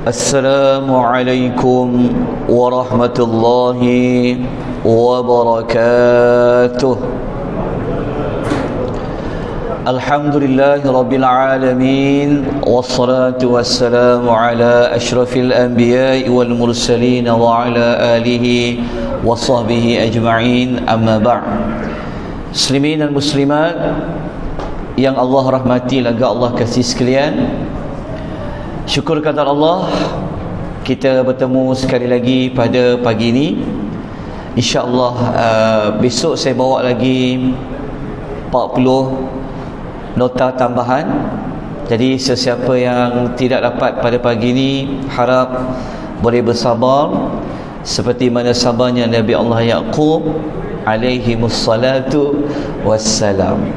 Assalamualaikum warahmatullahi wabarakatuh. Alhamdulillahi rabbil alamin, wassalatu wassalamu ala ashrafil anbiya'i wal mursalin wa ala alihi wa sahbihi ajma'in, amma ba'd. Muslimin dan muslimat yang Allah rahmati, laga Allah kasih sekalian, syukur kata Allah kita bertemu sekali lagi pada pagi ini. InsyaAllah besok saya bawa lagi 40 nota tambahan. Jadi sesiapa yang tidak dapat pada pagi ini, harap boleh bersabar seperti mana sabarnya Nabi Allah Yaqub alaihimussalatu wassalam.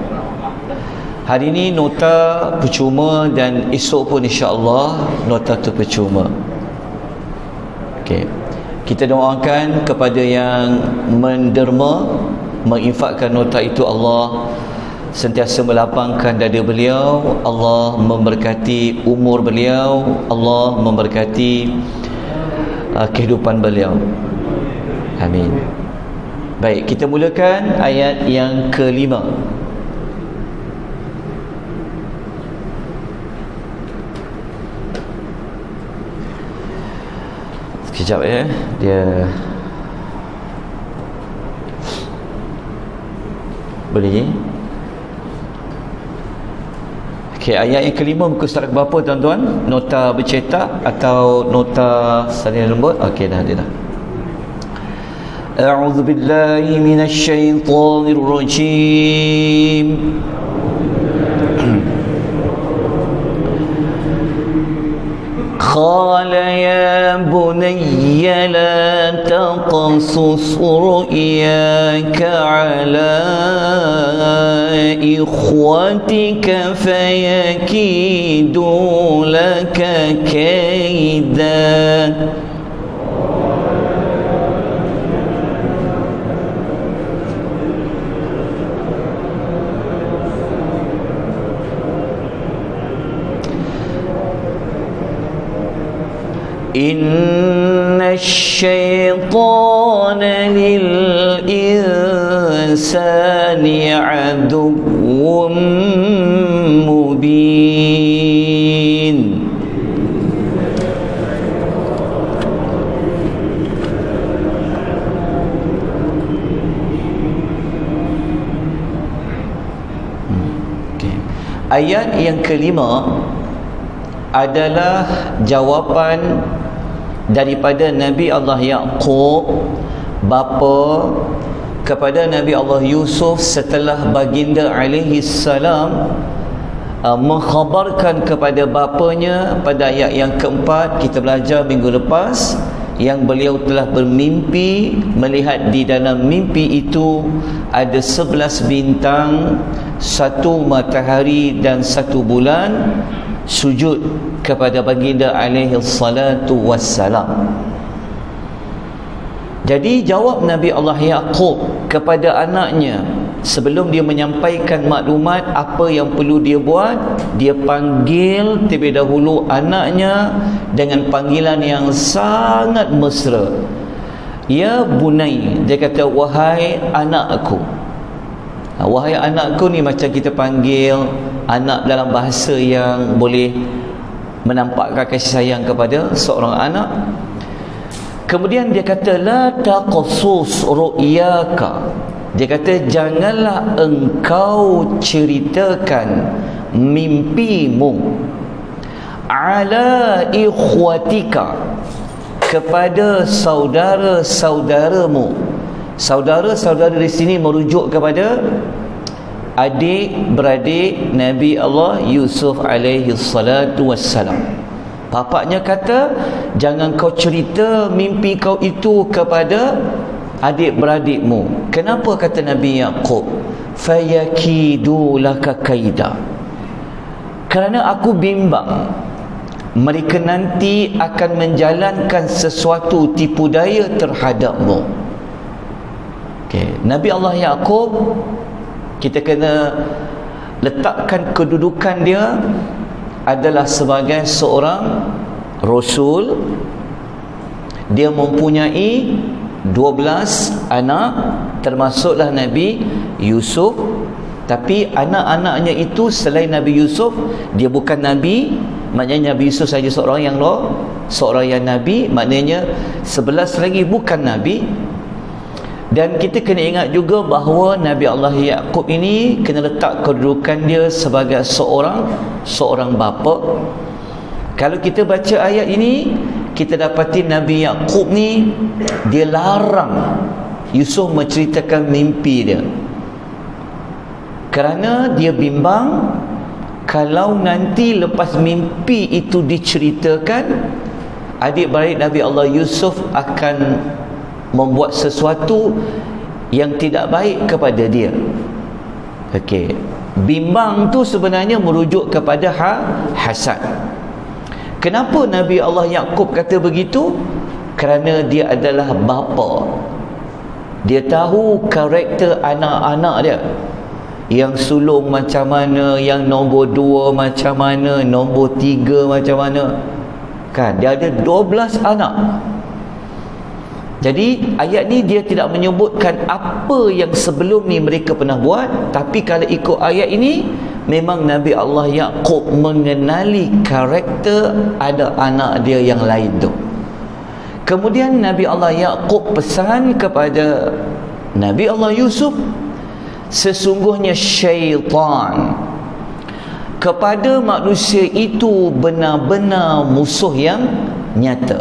Hari ini nota percuma dan esok pun insya-Allah nota tu percuma. Okey. Kita doakan kepada yang menderma menginfakkan nota itu, Allah sentiasa melapangkan dada beliau, Allah memberkati umur beliau, Allah memberkati kehidupan beliau. Amin. Baik, kita mulakan ayat yang kelima. Sekejap ya, dia boleh. Okey, ayat yang kelima muka surat berapa tuan-tuan? Nota bercetak atau nota salin lembut? Okey, dah ada dah. A'udzu billahi minasy syaithanir rajim. قال يا بني لا تقصص رؤياك على إخوتك فيكيدوا لك كيدا إن الشيطان للإنسان عدو مبين. Ayat yang kelima adalah jawapan daripada Nabi Allah Yaqub, bapa kepada Nabi Allah Yusuf setelah baginda alaihi salam mengkhabarkan kepada bapanya pada ayat yang keempat. Kita belajar minggu lepas yang beliau telah bermimpi, melihat di dalam mimpi itu ada 11 bintang, 1 matahari dan 1 bulan sujud kepada baginda alaihi salatu wassalam. Jadi jawab Nabi Allah Yaqub kepada anaknya sebelum dia menyampaikan maklumat apa yang perlu dia buat, dia panggil terlebih dahulu anaknya dengan panggilan yang sangat mesra. Ya bunai, dia kata wahai anakku. Wahai anakku ni macam kita panggil anak dalam bahasa yang boleh menampakkan kasih sayang kepada seorang anak. Kemudian dia kata la taqsus ru'yaka. Dia kata janganlah engkau ceritakan mimpimu ala ikhwatika, kepada saudara-saudaramu. Saudara-saudara di sini merujuk kepada adik-beradik Nabi Allah Yusuf alaihi salatu wassalam. Bapaknya kata jangan kau cerita mimpi kau itu kepada adik-beradikmu. Kenapa kata Nabi Yaqub? Fayakidu laka kaida. Kerana aku bimbang mereka nanti akan menjalankan sesuatu tipu daya terhadapmu. Nabi Allah Yaqub, kita kena letakkan kedudukan dia adalah sebagai seorang rasul, dia mempunyai 12 anak, termasuklah Nabi Yusuf. Tapi anak-anaknya itu selain Nabi Yusuf, dia bukan Nabi. Maknanya Nabi Yusuf saja seorang yang Nabi. Maknanya 11 lagi bukan Nabi. Dan kita kena ingat juga bahawa Nabi Allah Yaqub ini kena letak kedudukan dia sebagai seorang bapa. Kalau kita baca ayat ini, kita dapati Nabi Yaqub ni dia larang Yusuf menceritakan mimpi dia, kerana dia bimbang kalau nanti lepas mimpi itu diceritakan, adik-beradik Nabi Allah Yusuf akan membuat sesuatu yang tidak baik kepada dia. Okey, bimbang tu sebenarnya merujuk kepada hasad. Kenapa Nabi Allah Yaqub kata begitu? Kerana dia adalah bapa. Dia tahu karakter anak-anak dia, yang sulung macam mana, yang nombor 2 macam mana, nombor 3 macam mana. Kan dia ada 12 anak. Jadi ayat ni dia tidak menyebutkan apa yang sebelum ni mereka pernah buat, tapi kalau ikut ayat ini memang Nabi Allah Yaqub mengenali karakter ada anak dia yang lain tu. Kemudian Nabi Allah Yaqub pesan kepada Nabi Allah Yusuf, sesungguhnya syaitan kepada manusia itu benar-benar musuh yang nyata.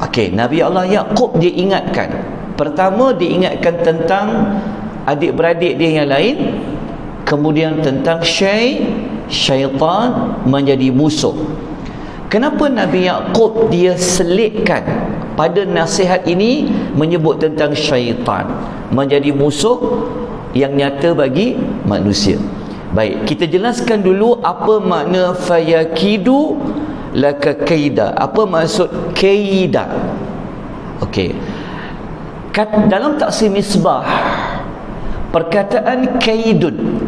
Okey, Nabi Allah Yaqub dia ingatkan. Pertama dia ingatkan tentang adik-beradik dia yang lain, kemudian tentang syaitan menjadi musuh. Kenapa Nabi Yaqub dia selitkan pada nasihat ini menyebut tentang syaitan menjadi musuh yang nyata bagi manusia? Baik, kita jelaskan dulu apa makna fayakidu laka kaida. Apa maksud kaida? Okey, dalam tafsir Misbah, perkataan kaidun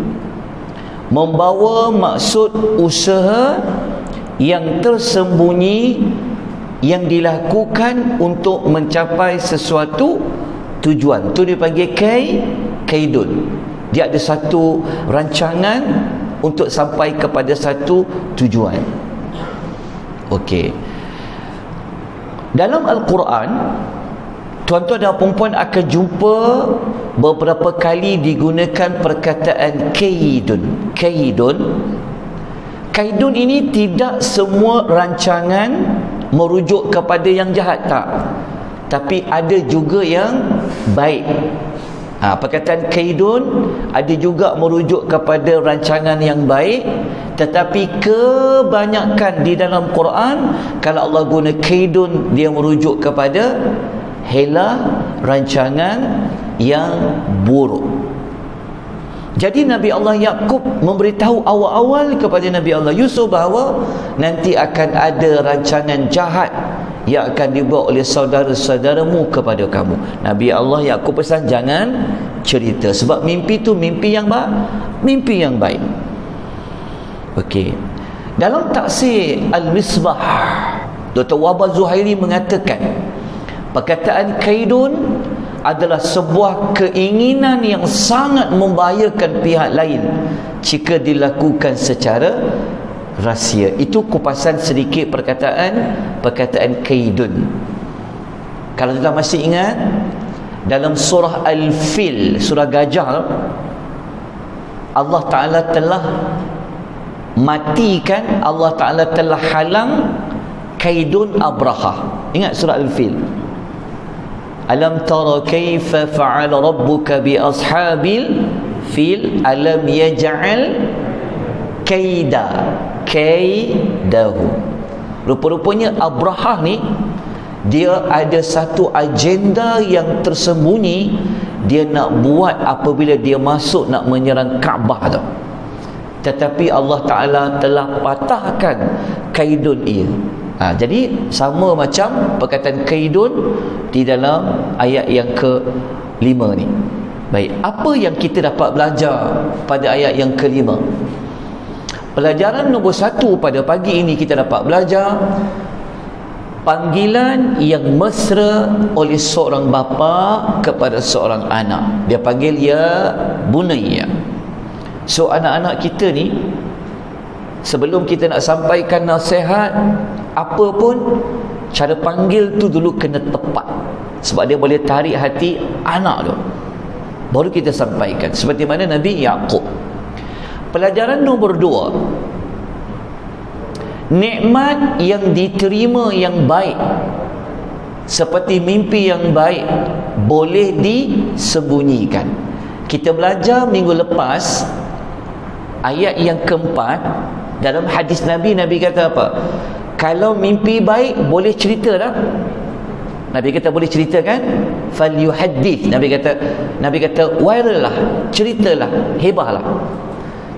membawa maksud usaha yang tersembunyi yang dilakukan untuk mencapai sesuatu tujuan. Tu dipanggil kaidun. Dia ada satu rancangan untuk sampai kepada satu tujuan. Okey. Dalam Al-Quran, tuan-tuan dan puan-puan akan jumpa beberapa kali digunakan perkataan kaidun. Kaidun ini tidak semua rancangan merujuk kepada yang jahat, tak. Tapi ada juga yang baik. Perkataan kaidun ada juga merujuk kepada rancangan yang baik, tetapi kebanyakan di dalam Quran kalau Allah guna kaidun, dia merujuk kepada hela, rancangan yang buruk. Jadi Nabi Allah Yaqub memberitahu awal-awal kepada Nabi Allah Yusuf bahawa nanti akan ada rancangan jahat yang akan dibuat oleh saudara-saudaramu kepada kamu. Nabi Allah Yaqub pesan jangan cerita, sebab mimpi tu mimpi yang baik. Okey. Dalam tafsir Al-Misbah, Dr. Wahbah Zuhairi mengatakan perkataan kaidun adalah sebuah keinginan yang sangat membahayakan pihak lain jika dilakukan secara rahsia. Itu kupasan sedikit perkataan kaidun. Kalau kita masih ingat, dalam surah Al-Fil, surah gajah, Allah Ta'ala telah matikan, Allah Ta'ala telah halang kaidun Abraha. Ingat surah Al-Fil. Alam tara kaifa fa'ala rabbuka bi ashabil fil alam yaj'al kaidahu. Rupa-rupanya Abraha ni dia ada satu agenda yang tersembunyi dia nak buat apabila dia masuk nak menyerang Kaabah tu. Tetapi Allah Ta'ala telah patahkan kaidun ia. Jadi sama macam perkataan kaidun di dalam ayat yang ke-5 ni. Baik, apa yang kita dapat belajar pada ayat yang ke-5? Pelajaran nombor 1 pada pagi ini kita dapat belajar panggilan yang mesra oleh seorang bapa kepada seorang anak. Dia panggil ya bunayya. So anak-anak kita ni, sebelum kita nak sampaikan nasihat apa pun, cara panggil tu dulu kena tepat, sebab dia boleh tarik hati anak tu, baru kita sampaikan. Seperti mana Nabi Yaqub. Pelajaran nombor 2, nikmat yang diterima yang baik seperti mimpi yang baik boleh disembunyikan. Kita belajar minggu lepas ayat yang keempat dalam hadis Nabi. Nabi kata apa? Kalau mimpi baik boleh cerita dah. Nabi kata boleh cerita kan? Falyuhaddith. Nabi kata viral lah, ceritalah, hebahlah.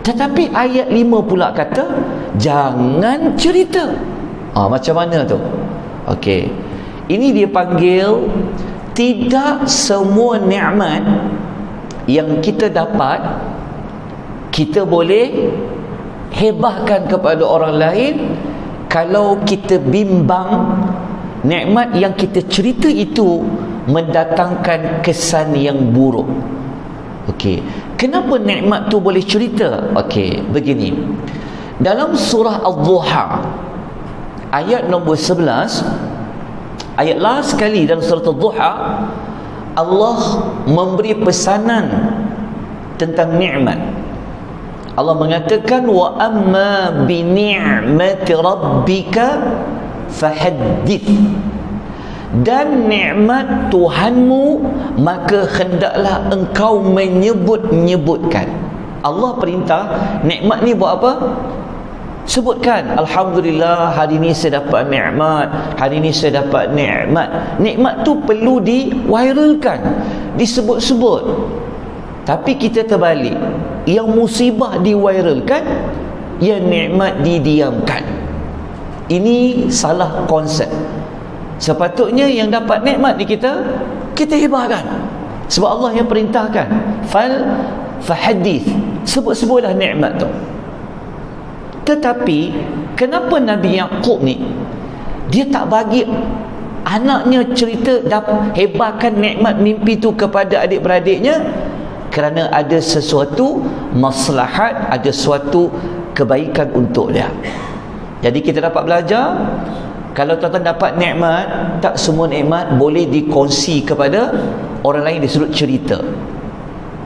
Tetapi ayat 5 pula kata jangan cerita. Macam mana tu? Okey. Ini dia panggil tidak semua nikmat yang kita dapat kita boleh hebahkan kepada orang lain kalau kita bimbang nikmat yang kita cerita itu mendatangkan kesan yang buruk. Okey, kenapa nikmat tu boleh cerita? Okey, begini. Dalam surah Ad-Duha ayat nombor 11, ayat last sekali dalam surah Ad-Duha, Allah memberi pesanan tentang nikmat. Allah mengatakan wa amma bi ni'mati rabbika fahaddith. Dan nikmat Tuhanmu maka hendaklah engkau menyebut-nyebutkan. Allah perintah nikmat ni buat apa? Sebutkan, alhamdulillah hari ni saya dapat nikmat, hari ni saya dapat nikmat. Nikmat tu perlu diviralkan, disebut-sebut. Tapi kita terbalik, yang musibah diviralkan, yang nikmat didiamkan. Ini salah konsep. Sepatutnya yang dapat nikmat ni kita hebahkan, sebab Allah yang perintahkan fahadith, sebut-sebutlah nikmat tu. Tetapi kenapa Nabi Yaqub ni dia tak bagi anaknya cerita hebahkan nikmat mimpi tu kepada adik-beradiknya? Kerana ada sesuatu maslahat, ada suatu kebaikan untuk dia. Jadi kita dapat belajar, kalau tuan-tuan dapat nikmat, tak semua nikmat boleh dikongsi kepada orang lain disuruh cerita.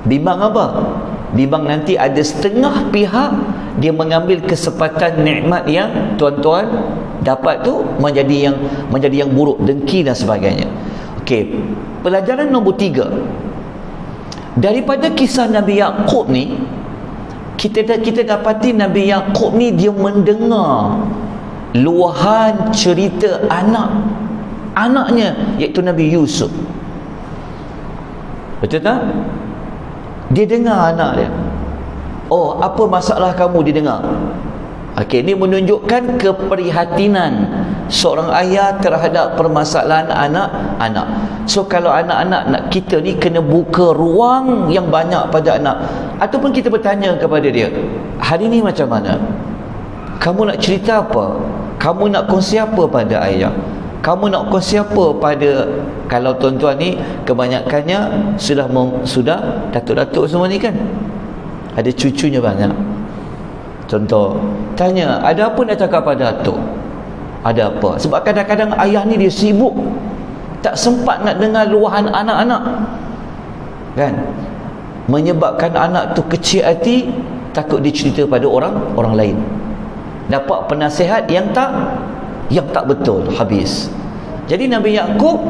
Bimbang apa? Bimbang nanti ada setengah pihak dia mengambil kesempatan nikmat yang tuan-tuan dapat tu menjadi yang buruk, dengki dan sebagainya. Okey, pelajaran nombor 3. Daripada kisah Nabi Yaqub ni, kita dapati Nabi Yaqub ni dia mendengar luahan cerita anaknya, iaitu Nabi Yusuf. Betul tak? Dia dengar anak dia. Oh, apa masalah kamu? Dia dengar. Okey, ini menunjukkan keprihatinan seorang ayah terhadap permasalahan anak-anak. So kalau anak-anak nak, kita ni kena buka ruang yang banyak pada anak, ataupun kita bertanya kepada dia, hari ni macam mana? Kamu nak cerita apa? Kamu nak kongsi apa pada ayah? Kamu nak kongsi apa pada, kalau tuan-tuan ni kebanyakannya sudah datuk-datuk semua ni kan, ada cucunya banyak. Contoh, tanya, ada apa nak cakap pada datuk? Ada apa? Sebab kadang-kadang ayah ni dia sibuk, tak sempat nak dengar luahan anak-anak kan, menyebabkan anak tu kecil hati, takut dia cerita pada orang lain, dapat penasihat yang tak betul, habis. Jadi Nabi Yaqub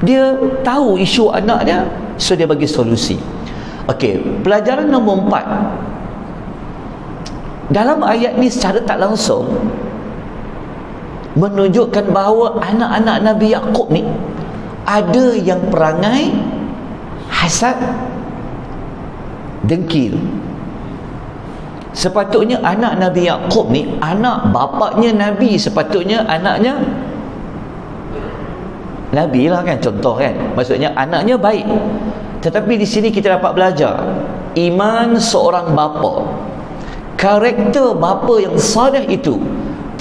dia tahu isu anak dia, so dia bagi solusi. Okey, pelajaran nombor 4. Dalam ayat ni secara tak langsung menunjukkan bahawa anak-anak Nabi Yaqub ni ada yang perangai hasad, dengki. Sepatutnya anak Nabi Yaqub ni, anak bapaknya Nabi, sepatutnya anaknya Nabi lah kan, contoh kan, maksudnya anaknya baik. Tetapi di sini kita dapat belajar iman seorang bapa. karakter bapa yang saleh itu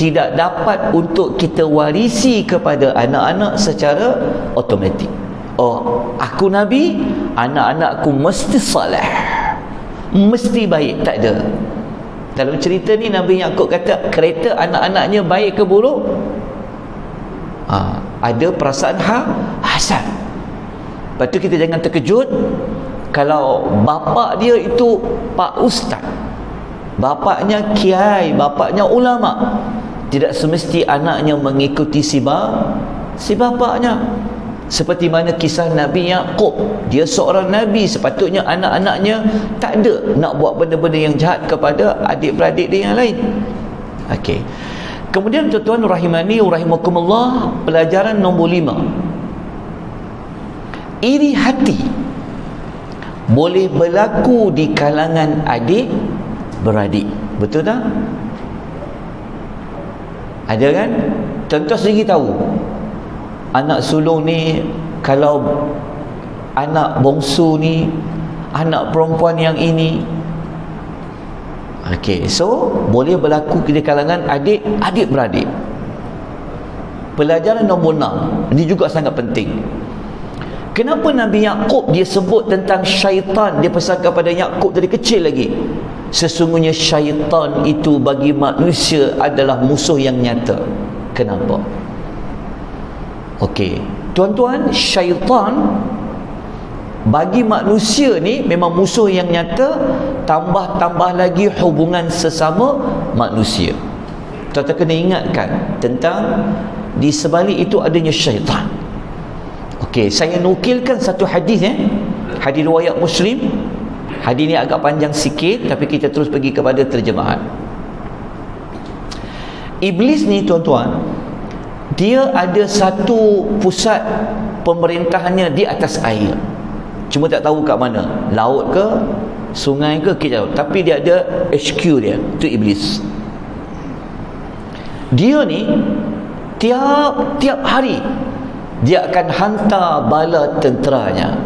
tidak dapat untuk kita warisi kepada anak-anak secara automatik. Oh, aku Nabi, anak-anakku mesti saleh, mesti baik. Tak ada. Dalam cerita ni Nabi Yaqub kata kereta anak-anaknya baik ke buruk? Ada perasaan hasan. Lepas tu kita jangan terkejut kalau bapa dia itu Pak Ustaz, bapaknya kiai, bapaknya ulama, tidak semesti anaknya mengikuti si bapaknya. Seperti mana kisah Nabi Yaqub, dia seorang Nabi, sepatutnya anak-anaknya tak ada nak buat benda-benda yang jahat kepada adik-beradik dia yang lain. Okey. Kemudian tuan-tuan rahimani rahimakumullah, pelajaran nombor 5. Iri hati boleh berlaku di kalangan adik-beradik. Betul tak? Ada kan? Tuan-tuan sendiri tahu, anak sulung ni, kalau anak bongsu ni, anak perempuan yang ini, okey, so boleh berlaku di kalangan adik-beradik. Pelajaran nombor 6, ini juga sangat penting. Kenapa Nabi Yaqub dia sebut tentang syaitan? Dia pesan kepada Yaqub dari kecil lagi, sesungguhnya syaitan itu bagi manusia adalah musuh yang nyata. Kenapa? Okey, tuan-tuan, syaitan bagi manusia ni memang musuh yang nyata, tambah lagi hubungan sesama manusia. Tuan-tuan kena ingatkan tentang di sebalik itu adanya syaitan. Okey, saya nukilkan satu hadis, hadis riwayat Muslim. Hadis ni agak panjang sikit, tapi kita terus pergi kepada terjemahan. Iblis ni tuan-tuan, dia ada satu pusat pemerintahannya di atas air. Cuma tak tahu kat mana, laut ke, sungai ke, kita tahu. Tapi dia ada HQ dia, tu iblis. Dia ni tiap hari dia akan hantar bala tenteranya.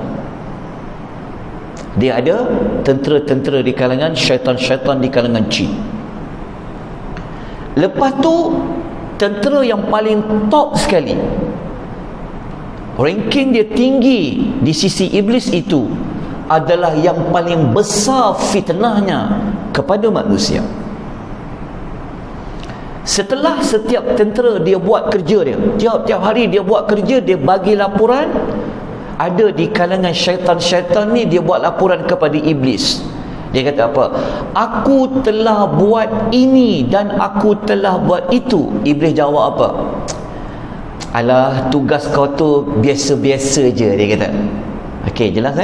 Dia ada tentera-tentera di kalangan syaitan-syaitan di kalangan jin. Lepas tu tentera yang paling top sekali, ranking dia tinggi di sisi iblis itu, adalah yang paling besar fitnahnya kepada manusia. Setelah setiap tentera dia buat kerja dia, tiap-tiap hari dia buat kerja, dia bagi laporan. Ada di kalangan syaitan-syaitan ni, dia buat laporan kepada iblis. Dia kata apa? Aku telah buat ini dan aku telah buat itu. Iblis jawab apa? Alah, tugas kau tu biasa-biasa je, dia kata. Okey, jelas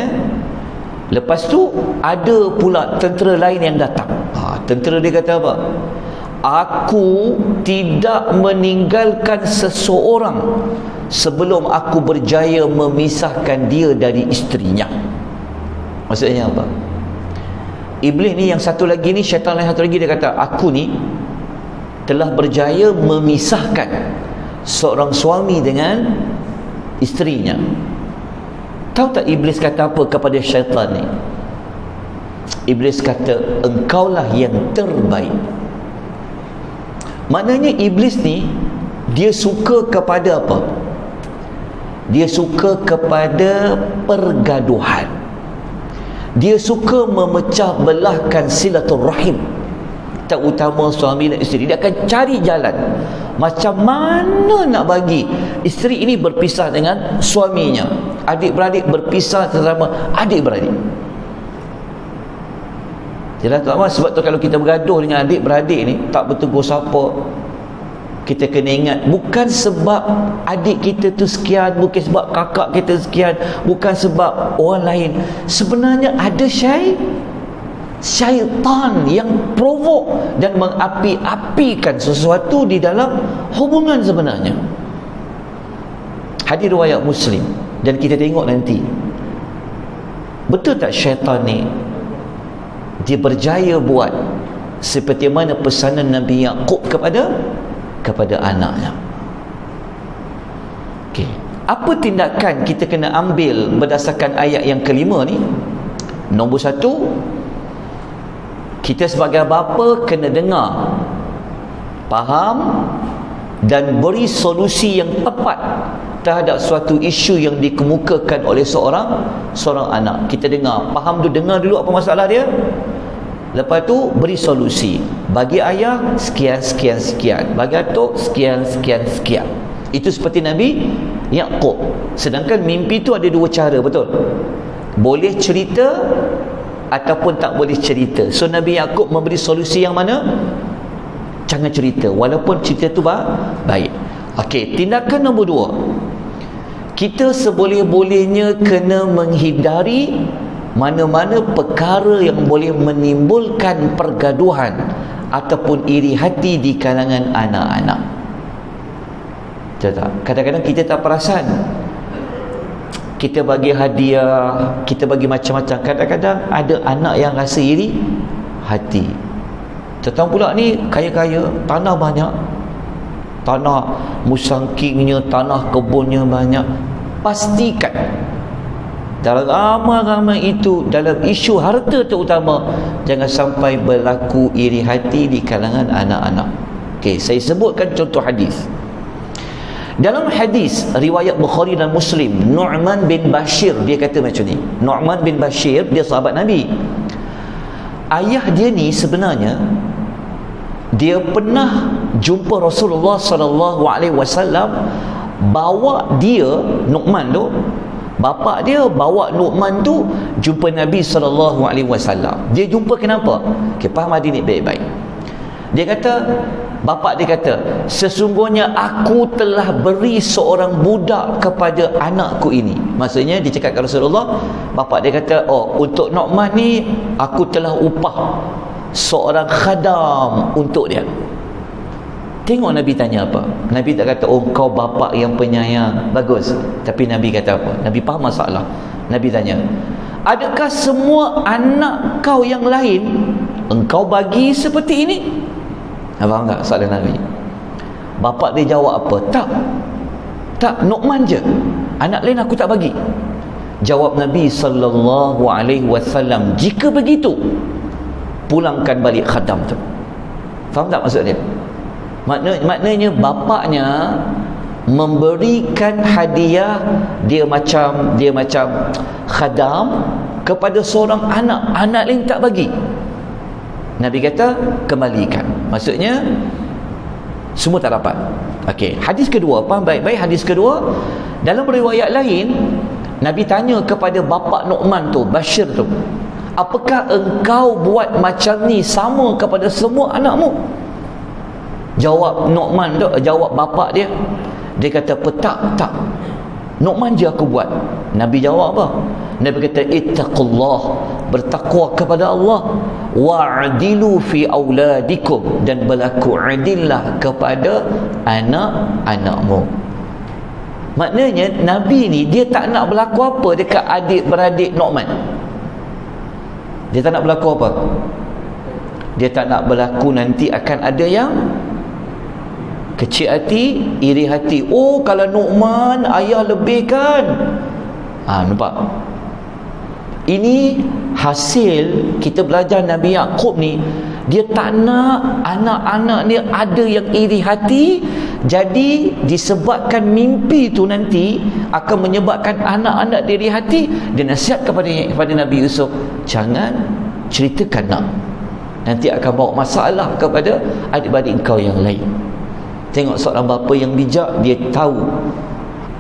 Lepas tu ada pula tentera lain yang datang. Tentera dia kata apa? Aku tidak meninggalkan seseorang sebelum aku berjaya memisahkan dia dari isterinya. Maksudnya apa? Iblis ni yang satu lagi ni, syaitan lain satu lagi, dia kata aku ni telah berjaya memisahkan seorang suami dengan isterinya. Tahu tak iblis kata apa kepada syaitan ni? Iblis kata, engkaulah yang terbaik. Maknanya iblis ni, dia suka kepada apa? Dia suka kepada pergaduhan. Dia suka memecah belahkan silaturrahim, terutama suami dan isteri. Dia akan cari jalan macam mana nak bagi isteri ini berpisah dengan suaminya, adik-beradik berpisah sesama adik-beradik. Jelas tak? Sebab tu kalau kita bergaduh dengan adik-beradik ni, tak bertegur siapa, kita kena ingat, bukan sebab adik kita tu sekian, bukan sebab kakak kita sekian, bukan sebab orang lain. Sebenarnya ada syaitan yang provok dan mengapi-apikan sesuatu di dalam hubungan sebenarnya. Hadis riwayat Muslim, dan kita tengok nanti, betul tak syaitan ni dia berjaya buat seperti mana pesanan Nabi Yaqub kepada anaknya. Okey, apa tindakan kita kena ambil berdasarkan ayat yang kelima ni? Nombor 1, Kita sebagai bapa kena dengar, faham dan beri solusi yang tepat terhadap suatu isu yang dikemukakan oleh seorang anak. Kita dengar, faham tu, dengar dulu apa masalah dia. Lepas tu beri solusi. Bagi ayah sekian, bagi atuk sekian. Itu seperti Nabi Yaqub. Sedangkan mimpi tu ada dua cara, betul? Boleh cerita ataupun tak boleh cerita. So Nabi Yaqub memberi solusi yang mana? Jangan cerita, walaupun cerita tu baik. Okey, tindakan nombor 2. Kita seboleh-bolehnya kena menghindari mana-mana perkara yang boleh menimbulkan pergaduhan ataupun iri hati di kalangan anak-anak. Tak? Kadang-kadang kita tak perasan, kita bagi hadiah, kita bagi macam-macam. Kadang-kadang ada anak yang rasa iri hati. Tetang pula ni kaya-kaya, tanah banyak, tanah musangkingnya, tanah kebunnya banyak. Pastikan dalam ramai-ramai itu, dalam isu harta terutama, jangan sampai berlaku iri hati di kalangan anak-anak. Okey, saya sebutkan contoh hadis. Dalam hadis riwayat Bukhari dan Muslim, Nu'man bin Bashir dia kata macam ni. Nu'man bin Bashir dia sahabat Nabi. Ayah dia ni sebenarnya dia pernah jumpa Rasulullah sallallahu alaihi wasallam, bawa dia, Nu'man tu, bapa dia bawa Nu'man tu jumpa Nabi sallallahu alaihi wasallam. Dia jumpa kenapa? Okey, faham hadis ni baik-baik. Dia kata, bapa dia kata, sesungguhnya aku telah beri seorang budak kepada anakku ini. Maksudnya dia cakap kepada Rasulullah, bapa dia kata, oh, untuk Nu'man ni aku telah upah seorang khadam untuk dia. Tengok Nabi tanya apa? Nabi tak kata, oh kau bapa yang penyayang, bagus. Tapi Nabi kata apa? Nabi faham masalah. Nabi tanya, adakah semua anak kau yang lain engkau bagi seperti ini? Faham tak soalan Nabi? Bapa dia jawab apa? Tak, Nu'man je, anak lain aku tak bagi. Jawab Nabi sallallahu alaihi wasallam, jika begitu pulangkan balik khadam tu. Faham tak maksud dia? Maknanya bapaknya memberikan hadiah dia macam khadam kepada seorang anak lain tak bagi. Nabi kata kembalikan. Maksudnya semua tak dapat. Okey, hadis kedua, faham baik-baik hadis kedua. Dalam riwayat lain Nabi tanya kepada bapa Nu'man tu, Bashir tu, apakah engkau buat macam ni sama kepada semua anakmu? Jawab Nu'man tu, jawab bapa dia kata, tak, Nu'man je aku buat. Nabi jawab apa? Nabi kata, ittaqullah, bertakwa kepada Allah, wa'adilu fi auladikum, dan berlaku adillah kepada anak-anakmu. Maknanya Nabi ni dia tak nak berlaku apa dekat adik-beradik Nu'man. Dia tak nak berlaku apa? Dia tak nak berlaku nanti akan ada yang kecil hati, iri hati. Oh, kalau Nu'man ayah lebihkan. Nampak? Ini hasil kita belajar Nabi Yaqub ni. Dia tak nak anak-anak dia ada yang iri hati. Jadi disebabkan mimpi tu nanti akan menyebabkan anak-anak dia iri hati. Dia nasihat kepada Nabi Yusuf, jangan ceritakan nak, nanti akan bawa masalah kepada adik-adik kau yang lain. Tengok seorang bapa yang bijak, dia tahu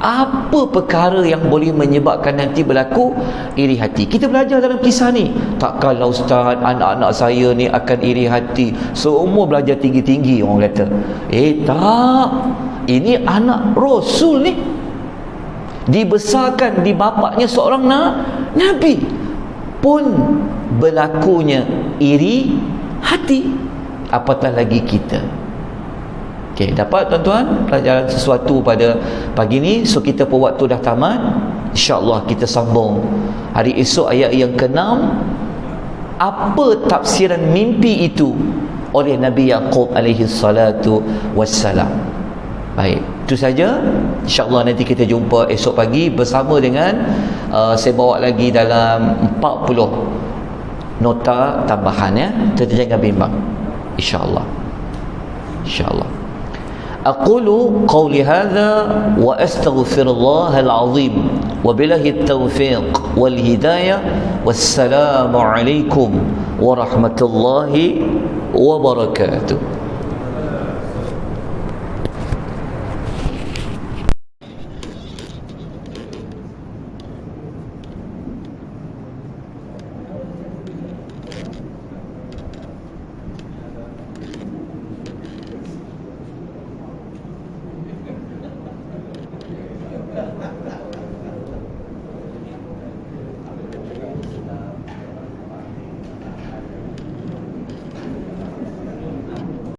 apa perkara yang boleh menyebabkan nanti berlaku iri hati. Kita belajar dalam kisah ni. Takkanlah ustaz, anak-anak saya ni akan iri hati, seumur belajar tinggi-tinggi orang kata. Tak, ini anak Rasul ni, dibesarkan di bapaknya seorang Nabi, pun berlakunya iri hati, apatah lagi kita. Okey, dapat tuan-tuan pelajaran sesuatu pada pagi ni. So kita pun waktu dah tamat. InsyaAllah kita sambung hari esok ayat yang ke-6. Apa tafsiran mimpi itu oleh Nabi Yaqub alaihi salatu wassalam. Baik, itu saja. InsyaAllah nanti kita jumpa esok pagi bersama dengan saya bawa lagi dalam 40 nota tambahan ya. Jadi jangan bimbang, insya-Allah. Insya-Allah. Aqulu qawli hadha wa astaghfirullahal azim wa billahi taufiq wal hidayah. Wassalamu alaikum warahmatullahi wabarakatuh.